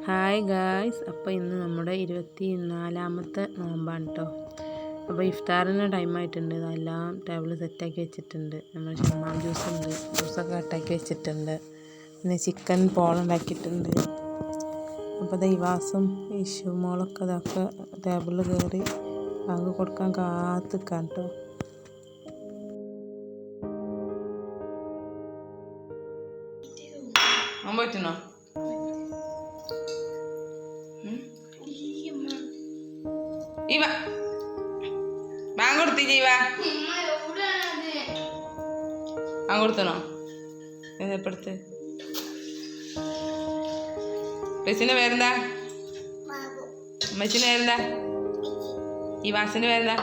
Hi guys, അപ്പോൾ ഇന്ന് നമ്മുടെ 24ാമത്തെ നോമ്പാണ് കേട്ടോ. അപ്പോൾ ഇഫ്താറിന് ടൈമായിട്ടുണ്ട്. ഇതെല്ലാം ടേബിൾ സെറ്റാക്കി വെച്ചിട്ടുണ്ട്. നമ്മൾ ഷമ്മാം ജ്യൂസുണ്ട്, ജ്യൂസൊക്കെ കട്ടാക്കി വെച്ചിട്ടുണ്ട്. പിന്നെ ചിക്കൻ പോളുണ്ടാക്കിയിട്ടുണ്ട്. അപ്പോൾ ദൈവാസും ഇഷുമോളൊക്കെ അതൊക്കെ ടേബിളിൽ കയറി അത് കൊടുക്കാൻ കാത്തിക്കാൻ കേട്ടോ. പറ്റണോ? ഇവ ബാങ്ക് കൊടുത്തില്ല. ഇവ ബാങ്ക് കൊടുത്തണോ? എപ്പോഴത്തെ പെസിന്റെ പേരെന്താ? അമ്മച്ചിന്റെ പേരെന്താ? ഈ വാസിന്റെ പേരെന്താ?